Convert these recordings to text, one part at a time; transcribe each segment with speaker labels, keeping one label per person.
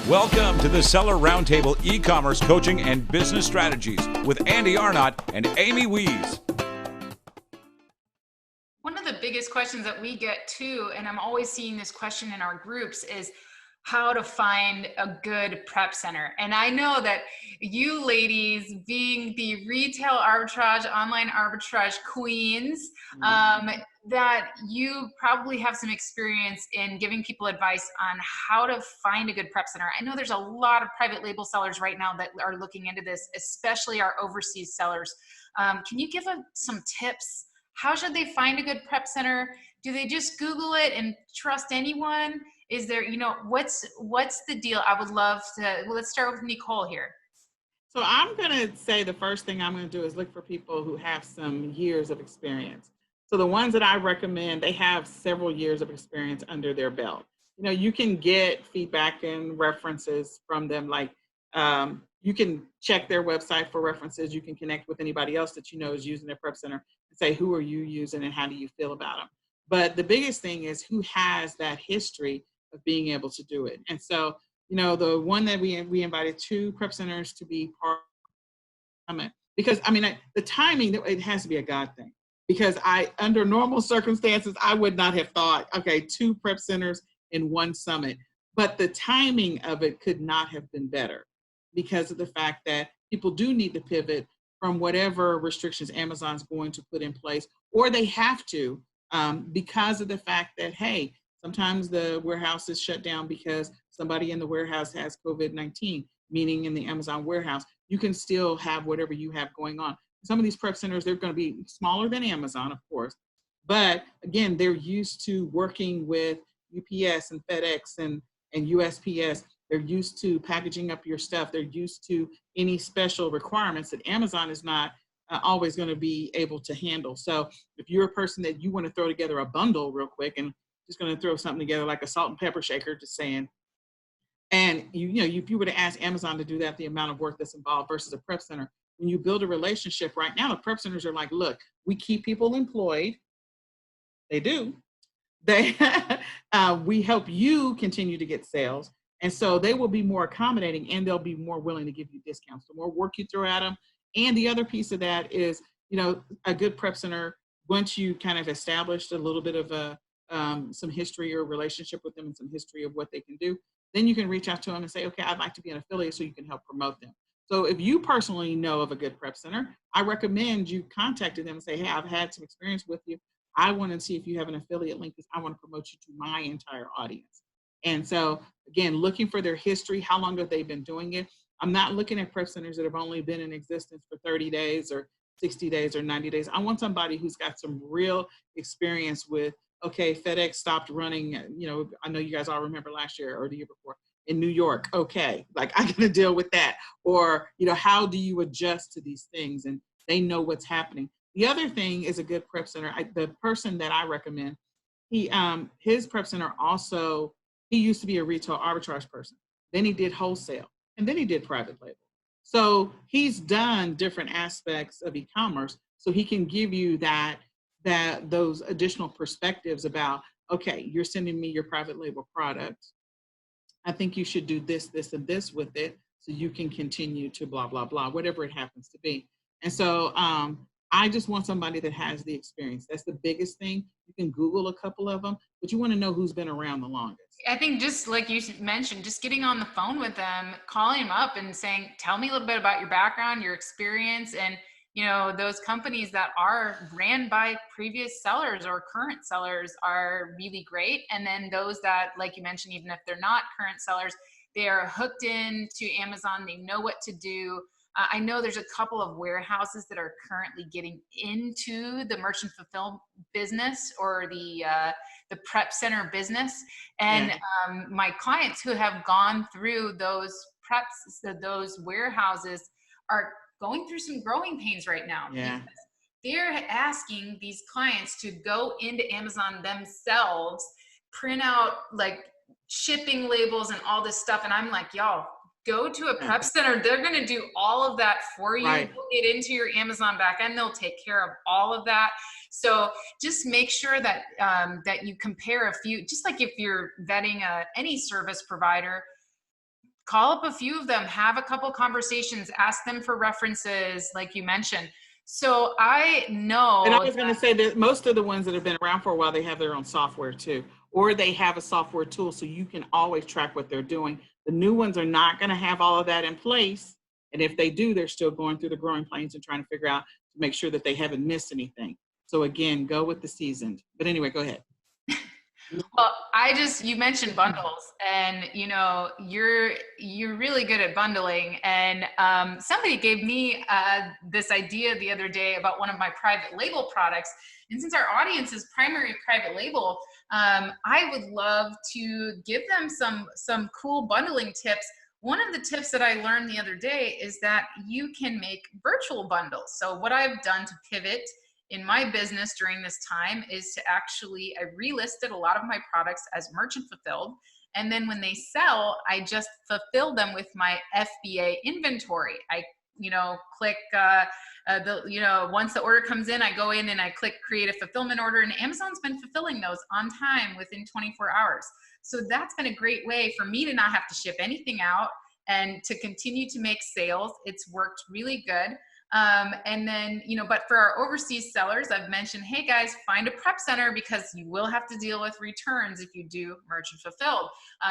Speaker 1: Welcome to the Seller Roundtable e-commerce coaching and business strategies with Andy Arnott and Amy Wees.
Speaker 2: One of the biggest questions that we get too, and I'm always seeing this question in our groups, is how to find a good prep center. And I know that you ladies, being the retail arbitrage, online arbitrage queens, that you probably have some experience in giving people advice on how to find a good prep center. I know there's a lot of private label sellers right now that are looking into this, especially our overseas sellers. Can you give some tips? How should they find a good prep center? Do they just Google it and trust anyone? Is there, what's the deal? I would love to, let's start with Nicole here.
Speaker 3: So I'm going to say the first thing I'm going to do is look for people who have some years of experience. So the ones that I recommend, they have several years of experience under their belt. You can get feedback and references from them. Like you can check their website for references. You can connect with anybody else that is using their prep center and say, who are you using and how do you feel about them? But the biggest thing is who has that history of being able to do it. And so, the one that we invited 2 prep centers to be part of it, because the timing, it has to be a God thing. Because under normal circumstances, I would not have thought, okay, 2 prep centers in one summit. But the timing of it could not have been better because of the fact that people do need to pivot from whatever restrictions Amazon's going to put in place, or they have to because of the fact that, hey, sometimes the warehouse is shut down because somebody in the warehouse has COVID-19, meaning in the Amazon warehouse. You can still have whatever you have going on. Some of these prep centers, they're going to be smaller than Amazon, of course. But again, they're used to working with UPS and FedEx and USPS. They're used to packaging up your stuff. They're used to any special requirements that Amazon is not always going to be able to handle. So if you're a person that you want to throw together a bundle real quick and just going to throw something together like a salt and pepper shaker, just saying, and if you were to ask Amazon to do that, the amount of work that's involved versus a prep center, when you build a relationship right now, the prep centers are like, look, we keep people employed. They do. We help you continue to get sales. And so they will be more accommodating and they'll be more willing to give you discounts. The more work you throw at them. And the other piece of that is, a good prep center, once you kind of established a little bit of some history or relationship with them and some history of what they can do, then you can reach out to them and say, okay, I'd like to be an affiliate so you can help promote them. So if you personally know of a good prep center, I recommend you contacting them and say, hey, I've had some experience with you. I want to see if you have an affiliate link because I want to promote you to my entire audience. And so again, looking for their history, how long have they been doing it? I'm not looking at prep centers that have only been in existence for 30 days or 60 days or 90 days. I want somebody who's got some real experience with, okay, FedEx stopped running, I know you guys all remember last year or the year before in New York. Okay, like I got to deal with that. Or, how do you adjust to these things? And they know what's happening. The other thing is a good prep center. The person that I recommend, his prep center also, he used to be a retail arbitrage person. Then he did wholesale and then he did private label. So he's done different aspects of e-commerce. So he can give you those additional perspectives about, okay, you're sending me your private label product. I think you should do this, this, and this with it so you can continue to blah, blah, blah, whatever it happens to be. And so I just want somebody that has the experience. That's the biggest thing. You can Google a couple of them, but you want to know who's been around the longest.
Speaker 2: I think just like you mentioned, just getting on the phone with them, calling them up and saying, tell me a little bit about your background, your experience, and those companies that are ran by previous sellers or current sellers are really great. And then those that, like you mentioned, even if they're not current sellers, they are hooked into Amazon. They know what to do. I know there's a couple of warehouses that are currently getting into the merchant fulfillment business or the prep center business. And my clients who have gone through those preps, those warehouses are going through some growing pains right now.
Speaker 3: Yeah.
Speaker 2: They're asking these clients to go into Amazon themselves, print out like shipping labels and all this stuff. And I'm like, y'all, go to a prep center. They're going to do all of that for you.
Speaker 3: Right.
Speaker 2: Get into your Amazon backend. They'll take care of all of that. So just make sure that that you compare a few, just like if you're vetting any service provider, call up a few of them, have a couple conversations, ask them for references, like you mentioned. So I know.
Speaker 3: And I was going to say that most of the ones that have been around for a while, they have their own software too, or they have a software tool so you can always track what they're doing. The new ones are not going to have all of that in place. And if they do, they're still going through the growing pains and trying to figure out to make sure that they haven't missed anything. So again, go with the seasoned. But anyway, go ahead.
Speaker 2: Well, you mentioned bundles, and you're really good at bundling. And somebody gave me this idea the other day about one of my private label products. And since our audience is primary private label, I would love to give them some cool bundling tips. One of the tips that I learned the other day is that you can make virtual bundles. So what I've done to pivot in my business during this time is to actually, I relisted a lot of my products as merchant fulfilled. And then when they sell, I just fulfill them with my FBA inventory. I, click, once the order comes in, I go in and I click create a fulfillment order, and Amazon's been fulfilling those on time within 24 hours. So that's been a great way for me to not have to ship anything out and to continue to make sales. It's worked really good. And then, but for our overseas sellers, I've mentioned, hey guys, find a prep center, because you will have to deal with returns if you do merchant fulfilled.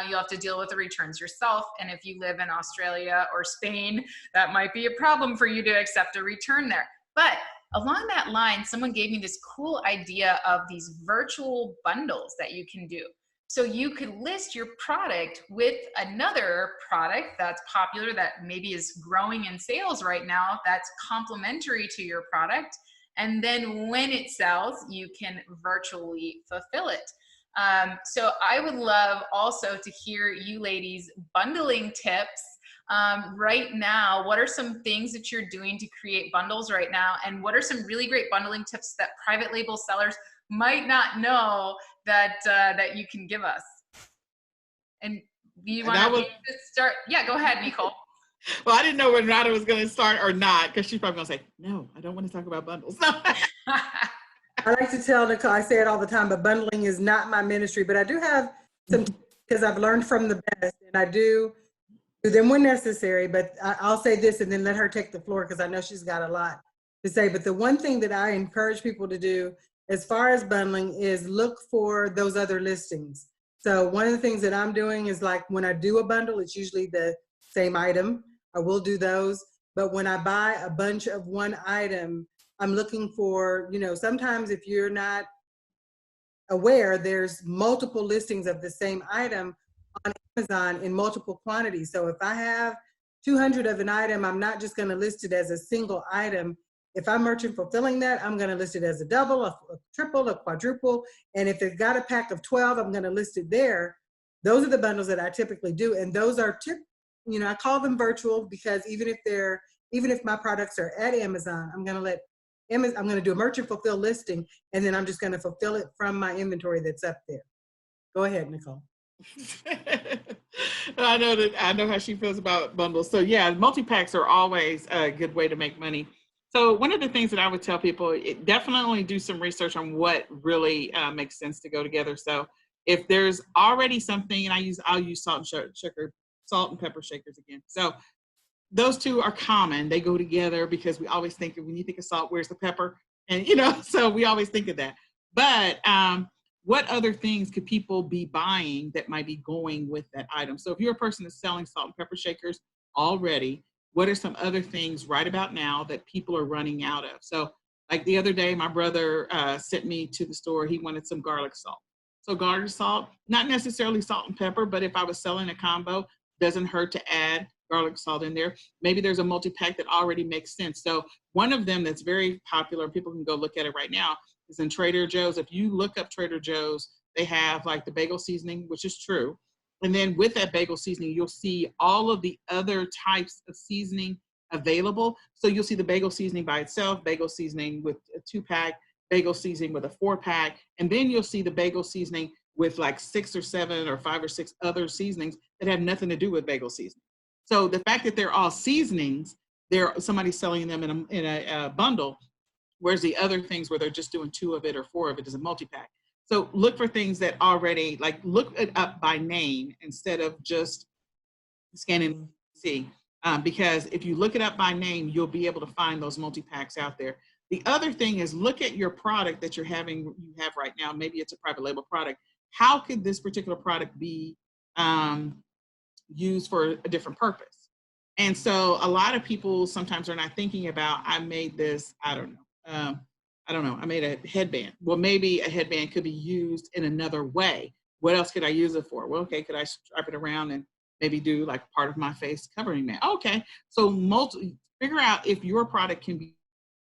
Speaker 2: You'll have to deal with the returns yourself. And if you live in Australia or Spain, that might be a problem for you to accept a return there. But along that line, someone gave me this cool idea of these virtual bundles that you can do. So you could list your product with another product that's popular, that maybe is growing in sales right now, that's complementary to your product. And then when it sells, you can virtually fulfill it. So I would love also to hear you ladies' bundling tips right now. What are some things that you're doing to create bundles right now? And what are some really great bundling tips that private label sellers might not know that you can give us? And you want to start? Yeah, go ahead, Nicole.
Speaker 3: Well, I didn't know whether or not it was going to start or not, because she's probably going to say, no, I don't want to talk about bundles.
Speaker 4: I like to tell Nicole, I say it all the time, but bundling is not my ministry, but I do have some, because I've learned from the best, and I do them when necessary. But I'll say this and then let her take the floor, because I know she's got a lot to say. But the one thing that I encourage people to do as far as bundling is look for those other listings. So one of the things that I'm doing is, like, when I do a bundle, it's usually the same item. I will do those. But when I buy a bunch of one item, I'm looking for, sometimes if you're not aware, there's multiple listings of the same item on Amazon in multiple quantities. So if I have 200 of an item, I'm not just going to list it as a single item. If I'm merchant fulfilling that, I'm going to list it as a double, a triple, a quadruple. And if it's got a pack of 12, I'm going to list it there. Those are the bundles that I typically do. And those are, I call them virtual, because even if my products are at Amazon, I'm going to do a merchant fulfill listing, and then I'm just going to fulfill it from my inventory that's up there. Go ahead, Nicole.
Speaker 3: I know how she feels about bundles. So yeah, multi-packs are always a good way to make money. So one of the things that I would tell people, definitely do some research on what really makes sense to go together. So if there's already something, and I'll use salt and pepper shakers again. So those two are common. They go together because we always think, when you think of salt, where's the pepper? And, so we always think of that. But what other things could people be buying that might be going with that item? So if you're a person that's selling salt and pepper shakers already, what are some other things right about now that people are running out of? So like the other day, my brother sent me to the store. He wanted some garlic salt. So garlic salt, not necessarily salt and pepper, but if I was selling a combo, doesn't hurt to add garlic salt in there. Maybe there's a multi-pack that already makes sense. So one of them that's very popular, people can go look at it right now, is in Trader Joe's. If you look up Trader Joe's, they have like the bagel seasoning, which is true. And then with that bagel seasoning, you'll see all of the other types of seasoning available. So you'll see the bagel seasoning by itself, bagel seasoning with a 2-pack, bagel seasoning with a 4-pack, and then you'll see the bagel seasoning with like 6 or 7 or 5 or 6 other seasonings that have nothing to do with bagel seasoning. So the fact that they're all seasonings, somebody's selling them in a bundle, whereas the other things where they're just doing 2 of it or 4 of it is a multi-pack. So look for things that already, like, look it up by name instead of just scanning see. Because if you look it up by name, you'll be able to find those multi-packs out there. The other thing is look at your product that you have right now. Maybe it's a private label product. How could this particular product be used for a different purpose? And so a lot of people sometimes are not thinking about, I made this, I don't know, I made a headband. Well, maybe a headband could be used in another way. What else could I use it for? Well, okay, could I strap it around and maybe do like part of my face covering that? Okay, so figure out if your product can be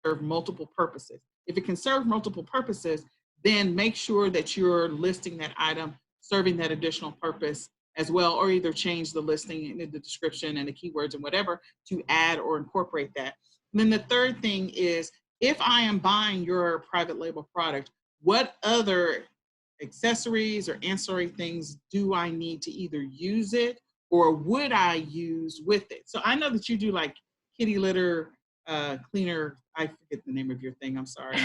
Speaker 3: serve multiple purposes. If it can serve multiple purposes, then make sure that you're listing that item, serving that additional purpose as well, or either change the listing in the description and the keywords and whatever to add or incorporate that. And then the third thing is, if I am buying your private label product, what other accessories or ancillary things do I need to either use it or would I use with it? So I know that you do like kitty litter cleaner. I forget the name of your thing. I'm sorry.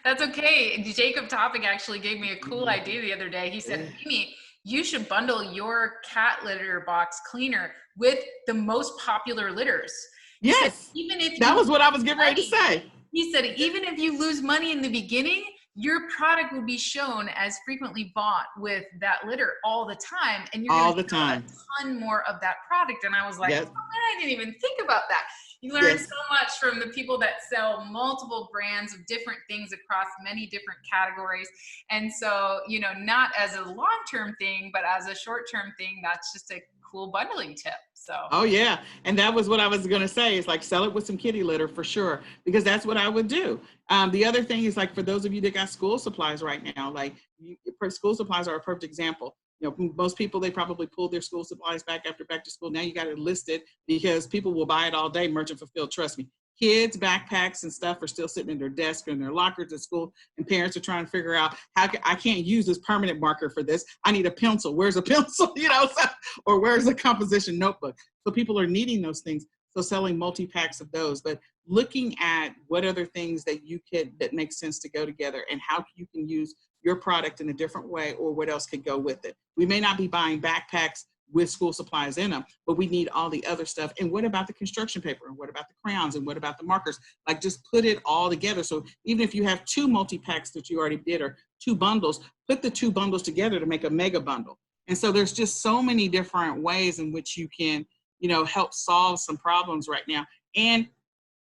Speaker 2: That's okay. Jacob Topic actually gave me a cool idea the other day. He said, Amy, you should bundle your cat litter box cleaner with the most popular litters.
Speaker 3: Yes,
Speaker 2: even if
Speaker 3: that was what I was getting ready to say.
Speaker 2: He said, even if you lose money in the beginning, your product will be shown as frequently bought with that litter all the time. And you're going to sell a ton more of that product. And I was like, oh, man, I didn't even think about that. You learn so much from the people that sell multiple brands of different things across many different categories. And so, you know, not as a long-term thing, but as a short-term thing, that's just a cool bundling tip. So. Oh
Speaker 3: yeah. And that was what I was going to say, is like sell it with some kitty litter for sure, because that's what I would do. The other thing is, like, for those of you that got school supplies right now, like school supplies are a perfect example. You know, most people, they probably pulled their school supplies back after back to school. Now you got it listed because people will buy it all day, merchant fulfilled, trust me. Kids, backpacks and stuff are still sitting in their desk or in their lockers at school, and parents are trying to figure out, I can't use this permanent marker for this. I need a pencil. Where's a pencil? You know, or where's a composition notebook? So people are needing those things. So selling multi-packs of those, but looking at what other things that that make sense to go together and how you can use your product in a different way, or what else could go with it. We may not be buying backpacks with school supplies in them, but we need all the other stuff. And what about the construction paper? And what about the crayons? And what about the markers? Like, just put it all together. So even if you have 2 multi-packs that you already did, or 2 bundles, put the 2 bundles together to make a mega bundle. And so there's just so many different ways in which you can, you know, help solve some problems right now. And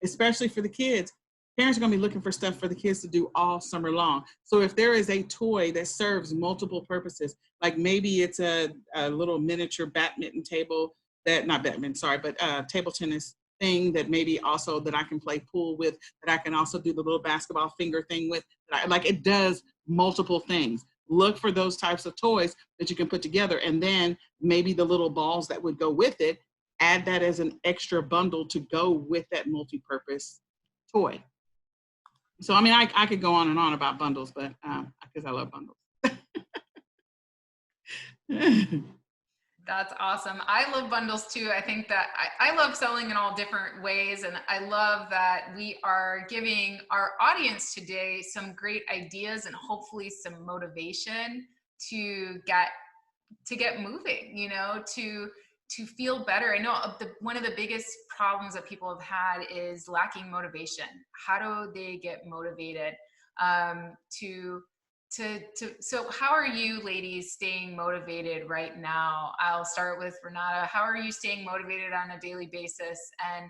Speaker 3: especially for the kids, parents are going to be looking for stuff for the kids to do all summer long. So if there is a toy that serves multiple purposes, like maybe it's a little miniature badminton table table tennis thing that maybe also that I can play pool with, that I can also do the little basketball finger thing with, like it does multiple things. Look for those types of toys that you can put together, and then maybe the little balls that would go with it, add that as an extra bundle to go with that multi-purpose toy. So, I mean, I could go on and on about bundles, but because I love bundles.
Speaker 2: That's awesome. I love bundles too. I think that I love selling in all different ways. And I love that we are giving our audience today some great ideas and hopefully some motivation to get moving, you know, to feel better. I know one of the biggest problems that people have had is lacking motivation. How do they get motivated so how are you ladies staying motivated right now? I'll start with Renata. How are you staying motivated on a daily basis? And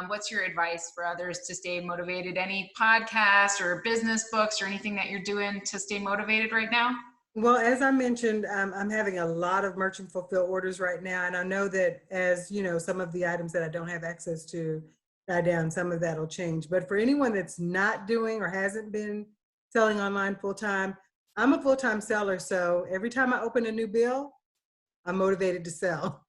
Speaker 2: what's your advice for others to stay motivated? Any podcasts or business books or anything that you're doing to stay motivated right now?
Speaker 4: Well, as I mentioned, I'm having a lot of merchant fulfill orders right now. And I know that, as you know, some of the items that I don't have access to die down, some of that will change. But for anyone that's not doing or hasn't been selling online full time, I'm a full-time seller. So every time I open a new bill, I'm motivated to sell.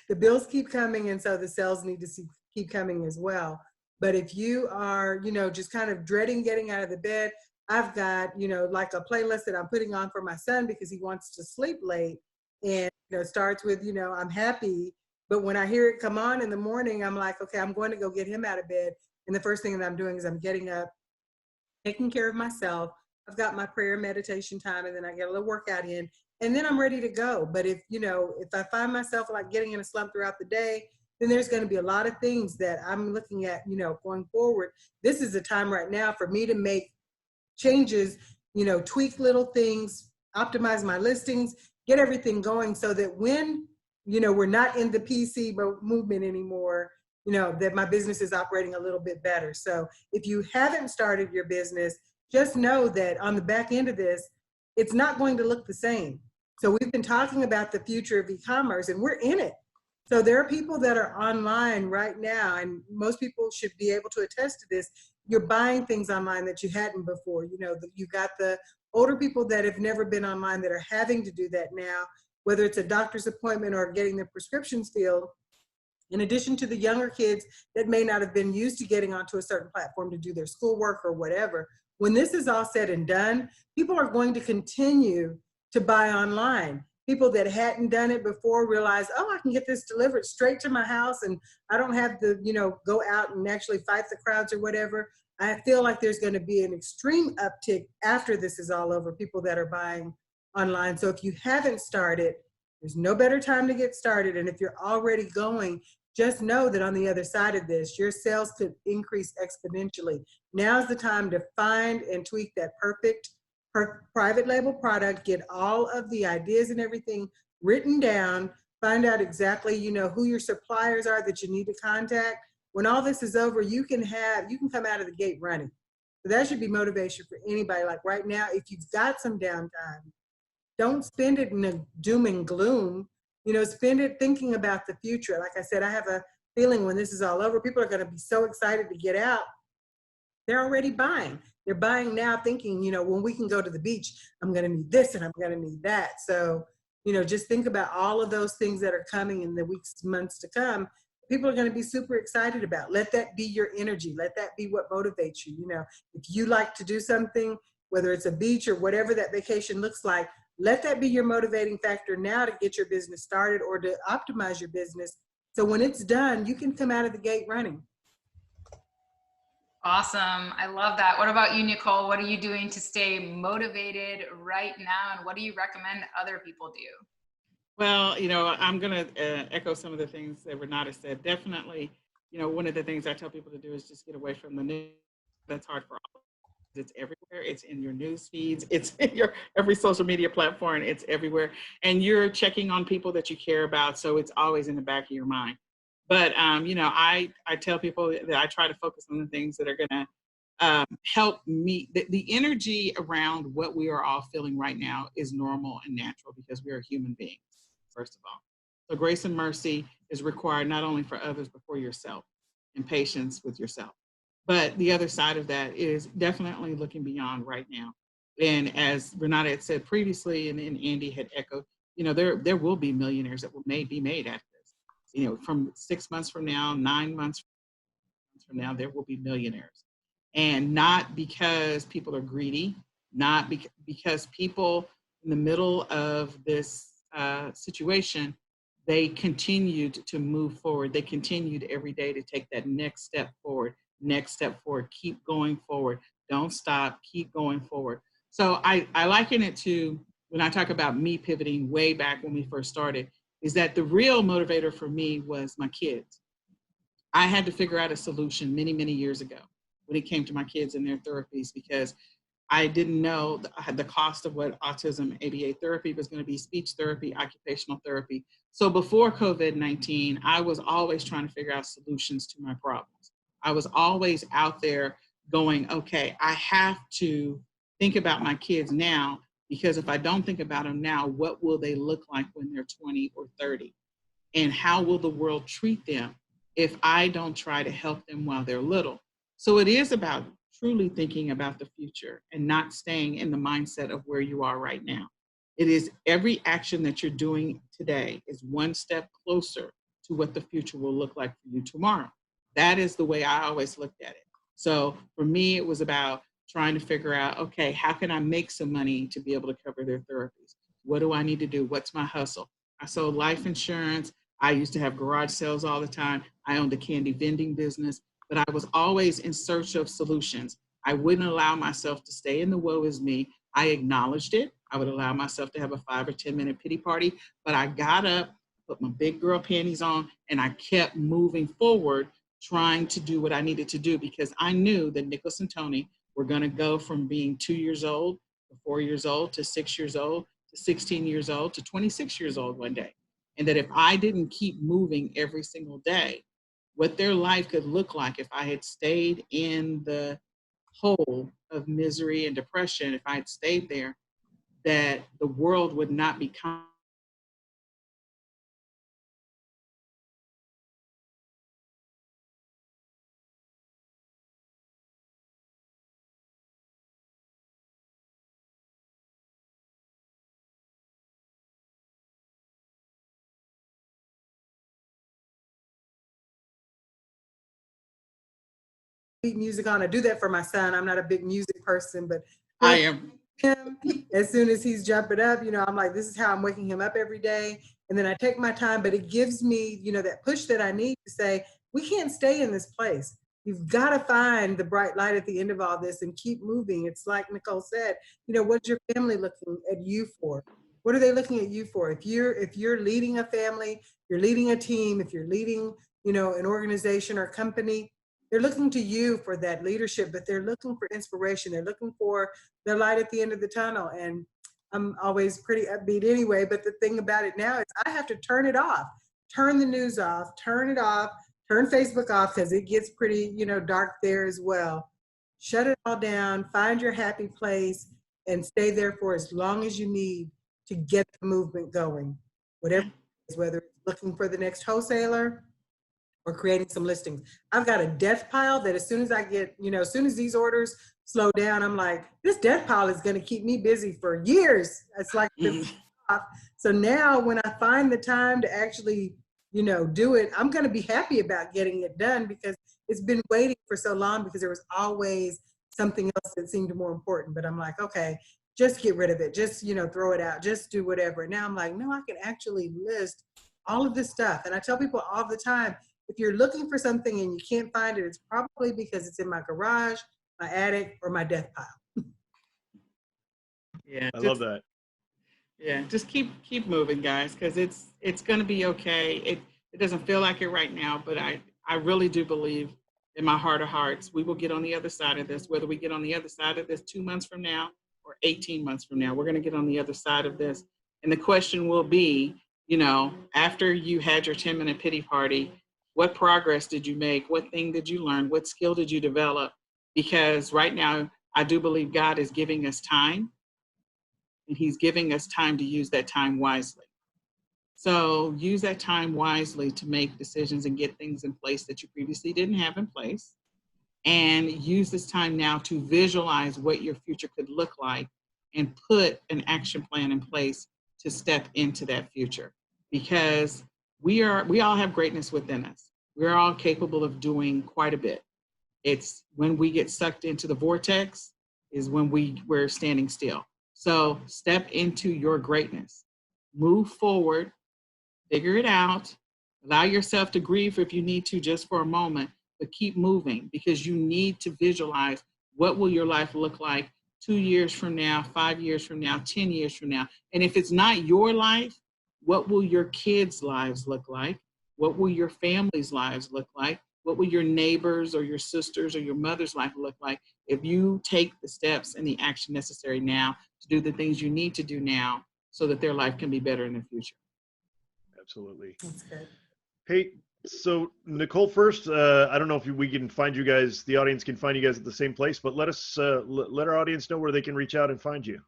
Speaker 4: The bills keep coming, and so the sales need to keep coming as well. But if you are, you know, just kind of dreading getting out of the bed, I've got, you know, like a playlist that I'm putting on for my son because he wants to sleep late. And, you know, it starts with, you know, I'm happy. But when I hear it come on in the morning, I'm like, okay, I'm going to go get him out of bed. And the first thing that I'm doing is I'm getting up, taking care of myself. I've got my prayer meditation time, and then I get a little workout in. and then I'm ready to go. But if, you know, if I find myself like getting in a slump throughout the day, then there's going to be a lot of things that I'm looking at, you know, going forward. This is the time right now for me to make changes, you know, tweak little things, optimize my listings, get everything going so that when, you know, we're not in the PC movement anymore, you know, that my business is operating a little bit better. So if you haven't started your business, just know that on the back end of this, it's not going to look the same. So we've been talking about the future of e-commerce, and we're in it. So there are people that are online right now, and most people should be able to attest to this. You're buying things online that you hadn't before. You know, you got the older people that have never been online that are having to do that now, whether it's a doctor's appointment or getting their prescriptions filled, in addition to the younger kids that may not have been used to getting onto a certain platform to do their schoolwork or whatever. When this is all said and done, people are going to continue to buy online. People that hadn't done it before realize, oh, I can get this delivered straight to my house and I don't have to, you know, go out and actually fight the crowds or whatever. I feel like there's going to be an extreme uptick after this is all over, people that are buying online. So if you haven't started, there's no better time to get started. And if you're already going, just know that on the other side of this, your sales could increase exponentially. Now's the time to find and tweak that perfect private label product, get all of the ideas and everything written down, find out exactly, you know, who your suppliers are that you need to contact. When all this is over, you can come out of the gate running. So that should be motivation for anybody. Like right now, if you've got some downtime, don't spend it in a doom and gloom. You know, spend it thinking about the future. Like I said, I have a feeling when this is all over, people are going to be so excited to get out. They're already buying. They're buying now thinking, you know, when we can go to the beach, I'm going to need this and I'm going to need that. So, you know, just think about all of those things that are coming in the weeks, months to come. People are going to be super excited about. Let that be your energy. Let that be what motivates you. You know, if you like to do something, whether it's a beach or whatever that vacation looks like, let that be your motivating factor now to get your business started or to optimize your business. So when it's done, you can come out of the gate running.
Speaker 2: Awesome. I love that. What about you, Nicole? What are you doing to stay motivated right now? And what do you recommend other people do?
Speaker 3: Well, you know, I'm going to echo some of the things that Renata said. Definitely, you know, one of the things I tell people to do is just get away from the news. That's hard for all. It's everywhere. It's in your news feeds. It's in your every social media platform. It's everywhere. And you're checking on people that you care about. So it's always in the back of your mind. But, you know, I tell people that I try to focus on the things that are going to help me. The energy around what we are all feeling right now is normal and natural because we are human beings, first of all. So grace and mercy is required not only for others, but for yourself, and patience with yourself. But the other side of that is definitely looking beyond right now. And as Renata had said previously, and Andy had echoed, you know, there will be millionaires that may be made at this. You know, from 6 months from now, 9 months from now, there will be millionaires. And not because people are greedy, not because people in the middle of this situation, they continued to move forward. They continued every day to take that next step forward, keep going forward. Don't stop, keep going forward. So I liken it to when I talk about me pivoting way back when we first started, is that the real motivator for me was my kids. I had to figure out a solution many, many years ago when it came to my kids and their therapies because I didn't know the cost of what autism ABA therapy was going to be, speech therapy, occupational therapy. So before COVID-19, I was always trying to figure out solutions to my problems. I was always out there going, okay, I have to think about my kids now because if I don't think about them now, what will they look like when they're 20 or 30? And how will the world treat them if I don't try to help them while they're little? So it is about truly thinking about the future and not staying in the mindset of where you are right now. It is every action that you're doing today is one step closer to what the future will look like for you tomorrow. That is the way I always looked at it. So for me, it was about trying to figure out, okay, how can I make some money to be able to cover their therapies? What do I need to do? What's my hustle? I sold life insurance. I used to have garage sales all the time. I owned a candy vending business, but I was always in search of solutions. I wouldn't allow myself to stay in the woe is me. I acknowledged it. I would allow myself to have a 5 or 10 minute pity party, but I got up, put my big girl panties on, and I kept moving forward, trying to do what I needed to do, because I knew that Nicholas and Tony were going to go from being 2 years old to 4 years old to 6 years old to 16 years old to 26 years old one day. And that if I didn't keep moving every single day, what their life could look like if I had stayed in the hole of misery and depression, if I had stayed there, that the world would not be kind.
Speaker 4: Music on. I do that for my son. I'm not a big music person, but
Speaker 3: I am.
Speaker 4: him, as soon as he's jumping up, I'm like, this is how I'm waking him up every day. And then I take my time, but it gives me, that push that I need to say, we can't stay in this place. You've got to find the bright light at the end of all this and keep moving. It's like Nicole said, what's your family looking at you for? What are they looking at you for? If you're leading a family, you're leading a team, if you're leading, an organization or company, they're looking to you for that leadership, but they're looking for inspiration. They're looking for the light at the end of the tunnel. And I'm always pretty upbeat anyway, but the thing about it now is I have to turn it off, turn the news off, turn it off, turn Facebook off, because it gets pretty, dark there as well. Shut it all down, find your happy place, and stay there for as long as you need to get the movement going. Whatever it is, whether it's looking for the next wholesaler, or creating some listings. I've got a death pile that as soon as I get, as soon as these orders slow down, I'm like, this death pile is going to keep me busy for years. It's like, so now when I find the time to actually, do it, I'm going to be happy about getting it done, because it's been waiting for so long, because there was always something else that seemed more important. But I'm like, okay, just get rid of it. Just, throw it out. Just do whatever. And now I'm like, no, I can actually list all of this stuff. And I tell people all the time, if you're looking for something and you can't find it, it's probably because it's in my garage, my attic, or my death pile.
Speaker 5: Yeah, I love that.
Speaker 3: Yeah, just keep moving, guys, because it's going to be okay. It doesn't feel like it right now, but I really do believe in my heart of hearts we will get on the other side of this. Whether we get on the other side of this 2 months from now or 18 months from now, we're going to get on the other side of this. And the question will be, after you had your 10-minute pity party, what progress did you make? What thing did you learn? What skill did you develop? Because right now, I do believe God is giving us time, and he's giving us time to use that time wisely. So use that time wisely to make decisions and get things in place that you previously didn't have in place. And use this time now to visualize what your future could look like and put an action plan in place to step into that future. Because we all have greatness within us. We're all capable of doing quite a bit. It's when we get sucked into the vortex is when we're standing still. So step into your greatness, move forward, figure it out, allow yourself to grieve if you need to just for a moment, but keep moving, because you need to visualize what will your life look like 2 years from now, 5 years from now, 10 years from now. And if it's not your life, what will your kids' lives look like? What will your family's lives look like? What will your neighbors or your sisters or your mother's life look like if you take the steps and the action necessary now to do the things you need to do now so that their life can be better in the future?
Speaker 5: Absolutely.
Speaker 4: That's good.
Speaker 5: Hey, so Nicole, first, I don't know if we can find you guys, the audience can find you guys at the same place, but let our audience know where they can reach out and find you.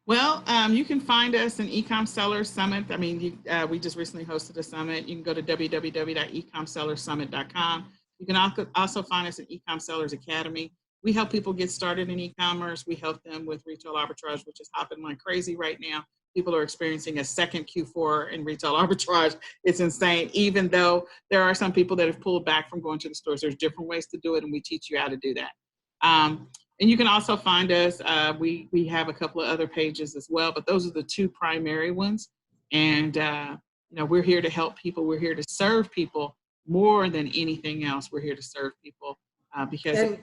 Speaker 3: Well, you can find us in Ecom Seller Summit. I mean, we just recently hosted a summit. You can go to www.ecomsellersummit.com. You can also find us at Ecom Sellers Academy. We help people get started in e-commerce. We help them with retail arbitrage, which is hopping like crazy right now. People are experiencing a second Q4 in retail arbitrage. It's insane, even though there are some people that have pulled back from going to the stores. There's different ways to do it, and we teach you how to do that. And you can also find us, we have a couple of other pages as well, but those are the two primary ones. And, we're here to help people. We're here to serve people more than anything else. We're here to serve people because,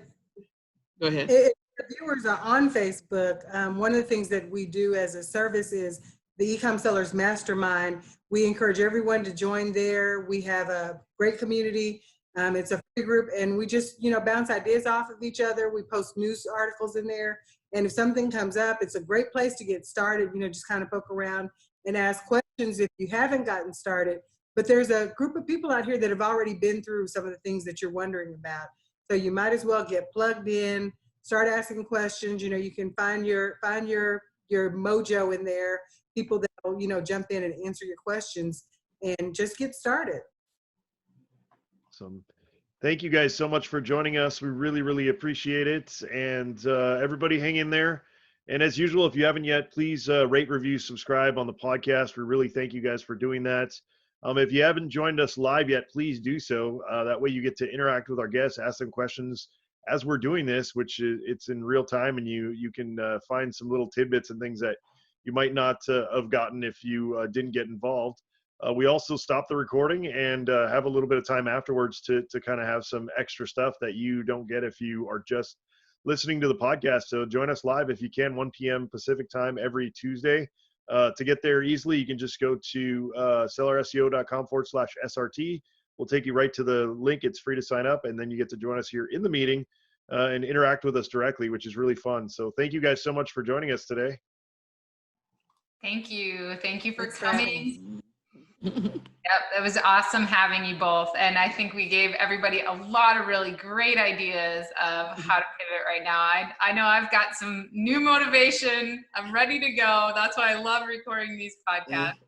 Speaker 3: go ahead.
Speaker 4: It the viewers are on Facebook, one of the things that we do as a service is the Ecom Sellers Mastermind. We encourage everyone to join there. We have a great community. It's a free group, and we just, bounce ideas off of each other. We post news articles in there. And if something comes up, it's a great place to get started, just kind of poke around and ask questions if you haven't gotten started. But there's a group of people out here that have already been through some of the things that you're wondering about. So you might as well get plugged in, start asking questions. You can find your mojo in there, people that will, jump in and answer your questions, and just get started.
Speaker 5: Awesome. Thank you guys so much for joining us. We really, really appreciate it. And everybody hang in there. And as usual, if you haven't yet, please rate, review, subscribe on the podcast. We really thank you guys for doing that. If you haven't joined us live yet, please do so. That way you get to interact with our guests, ask them questions as we're doing this, which it's in real time, and you can find some little tidbits and things that you might not have gotten if you didn't get involved. We also stop the recording and have a little bit of time afterwards to kind of have some extra stuff that you don't get if you are just listening to the podcast. So join us live if you can, 1 p.m. Pacific time every Tuesday. To get there easily, you can just go to sellerseo.com/SRT. We'll take you right to the link. It's free to sign up, and then you get to join us here in the meeting and interact with us directly, which is really fun. So thank you guys so much for joining us today.
Speaker 2: Thank you. Thank you for coming. Yep, it was awesome having you both. And I think we gave everybody a lot of really great ideas of how to pivot right now. I know I've got some new motivation. I'm ready to go. That's why I love recording these podcasts.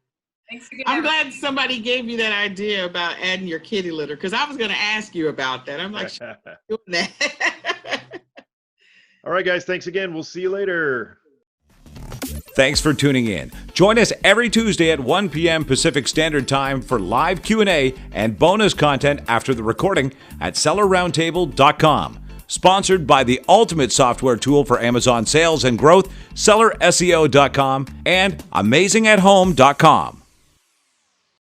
Speaker 2: Thanks again.
Speaker 3: I'm glad somebody gave you that idea about adding your kitty litter, because I was going to ask you about that. I'm like, doing that.
Speaker 5: All right, guys. Thanks again. We'll see you later.
Speaker 1: Thanks for tuning in. Join us every Tuesday at 1 p.m. Pacific Standard Time for live Q&A and bonus content after the recording at sellerroundtable.com. Sponsored by the ultimate software tool for Amazon sales and growth, sellerseo.com and amazingathome.com.